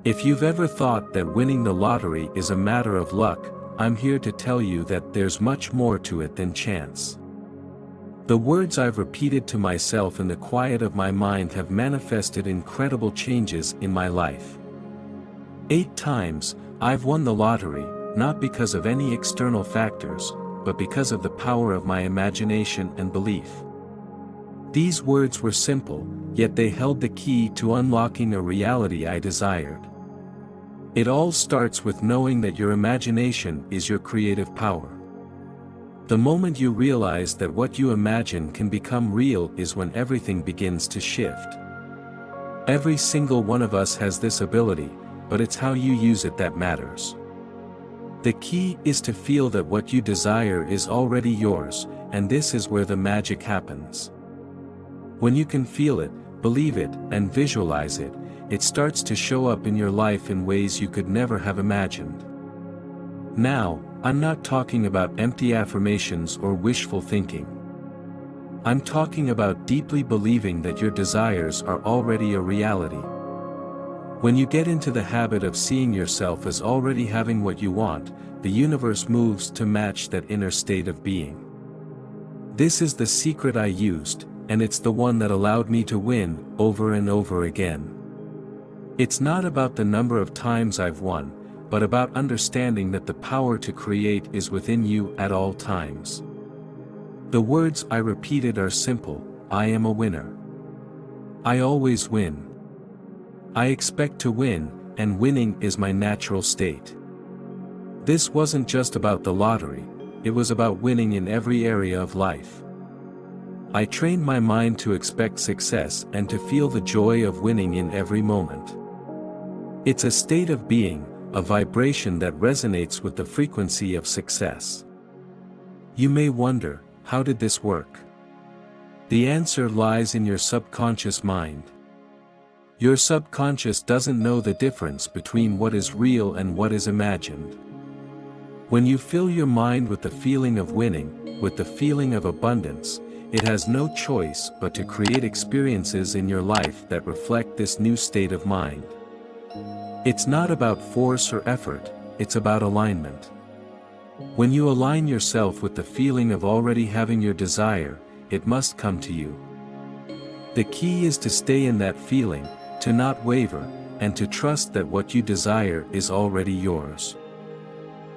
If you've ever thought that winning the lottery is a matter of luck, I'm here to tell you that there's much more to it than chance. The words I've repeated to myself in the quiet of my mind have manifested incredible changes in my life. 8 times, I've won the lottery, not because of any external factors, but because of the power of my imagination and belief. These words were simple, yet they held the key to unlocking a reality I desired. It all starts with knowing that your imagination is your creative power. The moment you realize that what you imagine can become real is when everything begins to shift. Every single one of us has this ability, but it's how you use it that matters. The key is to feel that what you desire is already yours, and this is where the magic happens. When you can feel it, believe it, and visualize it, it starts to show up in your life in ways you could never have imagined. Now, I'm not talking about empty affirmations or wishful thinking. I'm talking about deeply believing that your desires are already a reality. When you get into the habit of seeing yourself as already having what you want, the universe moves to match that inner state of being. This is the secret I used, and it's the one that allowed me to win over and over again. It's not about the number of times I've won, but about understanding that the power to create is within you at all times. The words I repeated are simple: I am a winner. I always win. I expect to win, and winning is my natural state. This wasn't just about the lottery, it was about winning in every area of life. I trained my mind to expect success and to feel the joy of winning in every moment. It's a state of being, a vibration that resonates with the frequency of success. You may wonder, how did this work? The answer lies in your subconscious mind. Your subconscious doesn't know the difference between what is real and what is imagined. When you fill your mind with the feeling of winning, with the feeling of abundance, it has no choice but to create experiences in your life that reflect this new state of mind. It's not about force or effort, it's about alignment. When you align yourself with the feeling of already having your desire, it must come to you. The key is to stay in that feeling, to not waver, and to trust that what you desire is already yours.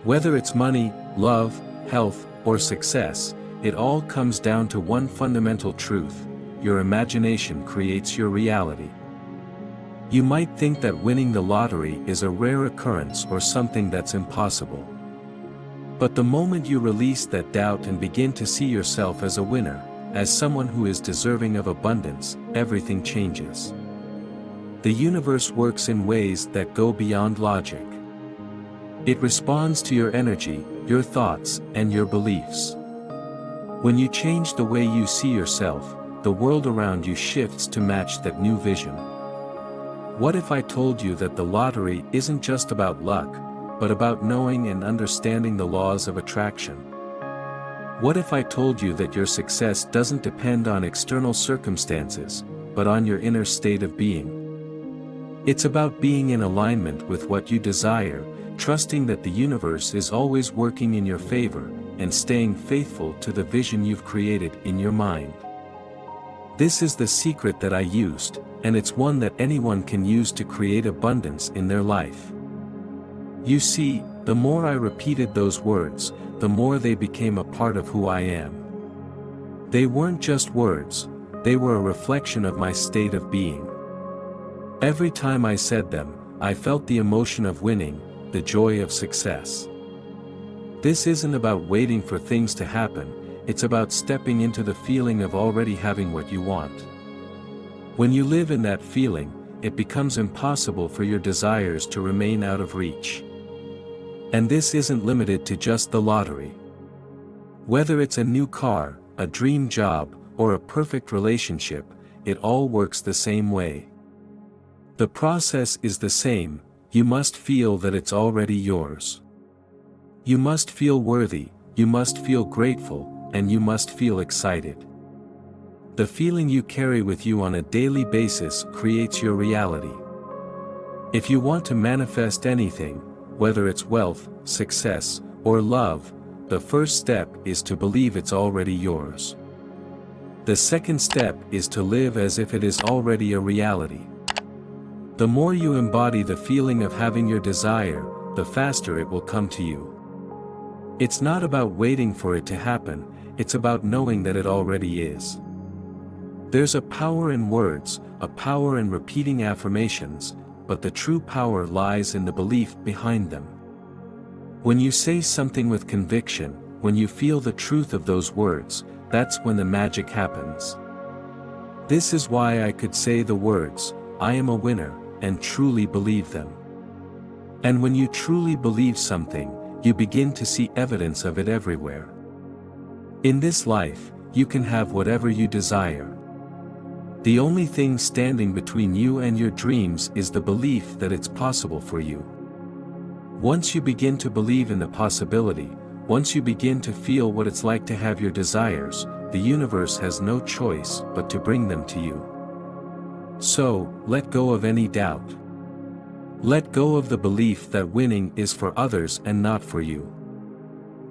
Whether it's money, love, health, or success, it all comes down to one fundamental truth: your imagination creates your reality. You might think that winning the lottery is a rare occurrence or something that's impossible. But the moment you release that doubt and begin to see yourself as a winner, as someone who is deserving of abundance, everything changes. The universe works in ways that go beyond logic. It responds to your energy, your thoughts, and your beliefs. When you change the way you see yourself, the world around you shifts to match that new vision. What if I told you that the lottery isn't just about luck, but about knowing and understanding the laws of attraction? What if I told you that your success doesn't depend on external circumstances, but on your inner state of being? It's about being in alignment with what you desire, trusting that the universe is always working in your favor, and staying faithful to the vision you've created in your mind. This is the secret that I used, and it's one that anyone can use to create abundance in their life. You see, the more I repeated those words, the more they became a part of who I am. They weren't just words, they were a reflection of my state of being. Every time I said them, I felt the emotion of winning, the joy of success. This isn't about waiting for things to happen, it's about stepping into the feeling of already having what you want. When you live in that feeling, it becomes impossible for your desires to remain out of reach. And this isn't limited to just the lottery. Whether it's a new car, a dream job, or a perfect relationship, it all works the same way. The process is the same: you must feel that it's already yours. You must feel worthy, you must feel grateful, and you must feel excited. The feeling you carry with you on a daily basis creates your reality. If you want to manifest anything, whether it's wealth, success, or love, the first step is to believe it's already yours. The second step is to live as if it is already a reality. The more you embody the feeling of having your desire, the faster it will come to you. It's not about waiting for it to happen, it's about knowing that it already is. There's a power in words, a power in repeating affirmations, but the true power lies in the belief behind them. When you say something with conviction, when you feel the truth of those words, that's when the magic happens. This is why I could say the words, "I am a winner," and truly believe them. And when you truly believe something, you begin to see evidence of it everywhere. In this life, you can have whatever you desire. The only thing standing between you and your dreams is the belief that it's possible for you. Once you begin to believe in the possibility, once you begin to feel what it's like to have your desires, the universe has no choice but to bring them to you. So, let go of any doubt. Let go of the belief that winning is for others and not for you.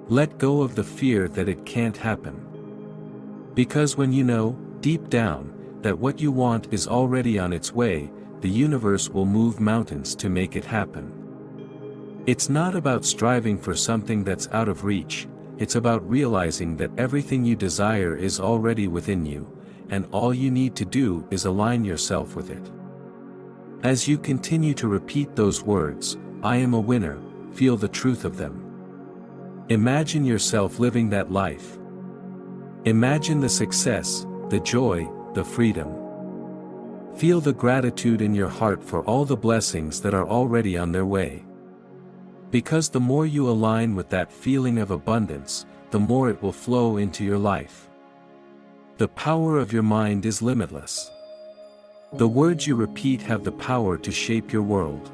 Let go of the fear that it can't happen. Because when you know, deep down, that what you want is already on its way, the universe will move mountains to make it happen. It's not about striving for something that's out of reach, it's about realizing that everything you desire is already within you, and all you need to do is align yourself with it. As you continue to repeat those words, "I am a winner," feel the truth of them. Imagine yourself living that life. Imagine the success, the joy, the freedom. Feel the gratitude in your heart for all the blessings that are already on their way. Because the more you align with that feeling of abundance, the more it will flow into your life. The power of your mind is limitless. The words you repeat have the power to shape your world.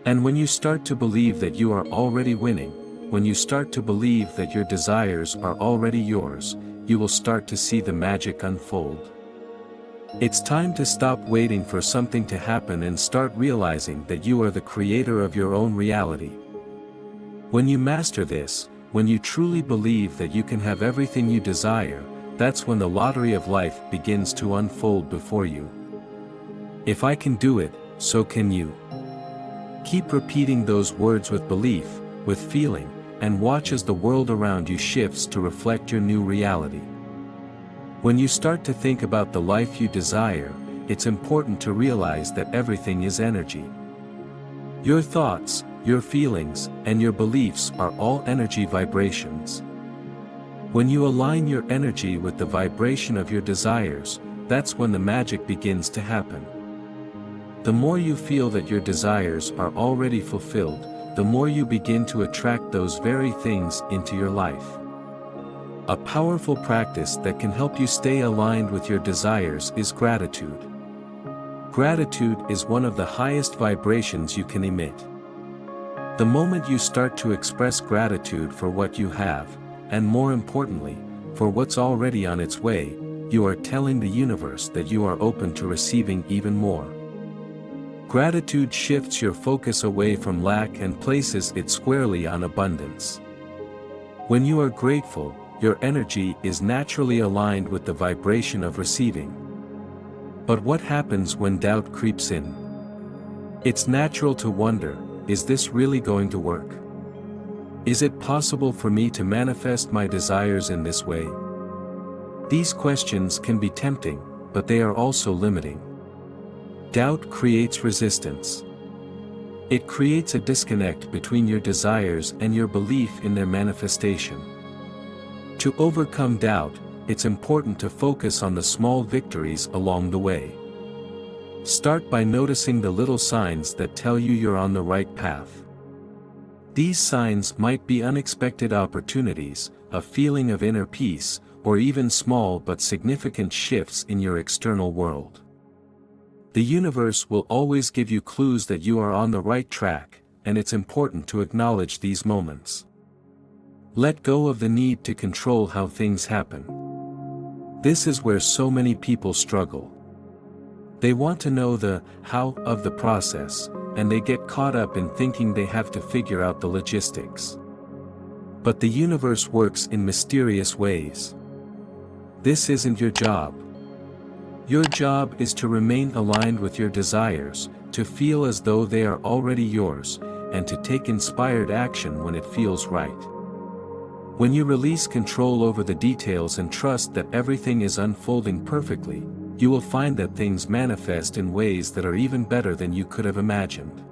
And when you start to believe that you are already winning, when you start to believe that your desires are already yours, you will start to see the magic unfold. It's time to stop waiting for something to happen and start realizing that you are the creator of your own reality. When you master this, when you truly believe that you can have everything you desire, that's when the lottery of life begins to unfold before you. If I can do it, so can you. Keep repeating those words with belief, with feeling, and watch as the world around you shifts to reflect your new reality. When you start to think about the life you desire, it's important to realize that everything is energy. Your thoughts, your feelings, and your beliefs are all energy vibrations. When you align your energy with the vibration of your desires, that's when the magic begins to happen. The more you feel that your desires are already fulfilled, the more you begin to attract those very things into your life. A powerful practice that can help you stay aligned with your desires is gratitude. Gratitude is one of the highest vibrations you can emit. The moment you start to express gratitude for what you have, and more importantly, for what's already on its way, you are telling the universe that you are open to receiving even more. Gratitude shifts your focus away from lack and places it squarely on abundance. When you are grateful, your energy is naturally aligned with the vibration of receiving. But what happens when doubt creeps in? It's natural to wonder, is this really going to work? Is it possible for me to manifest my desires in this way? These questions can be tempting, but they are also limiting. Doubt creates resistance. It creates a disconnect between your desires and your belief in their manifestation. To overcome doubt, it's important to focus on the small victories along the way. Start by noticing the little signs that tell you you're on the right path. These signs might be unexpected opportunities, a feeling of inner peace, or even small but significant shifts in your external world. The universe will always give you clues that you are on the right track, and it's important to acknowledge these moments. Let go of the need to control how things happen. This is where so many people struggle. They want to know the how of the process, and they get caught up in thinking they have to figure out the logistics. But the universe works in mysterious ways. This isn't your job. Your job is to remain aligned with your desires, to feel as though they are already yours, and to take inspired action when it feels right. When you release control over the details and trust that everything is unfolding perfectly, you will find that things manifest in ways that are even better than you could have imagined.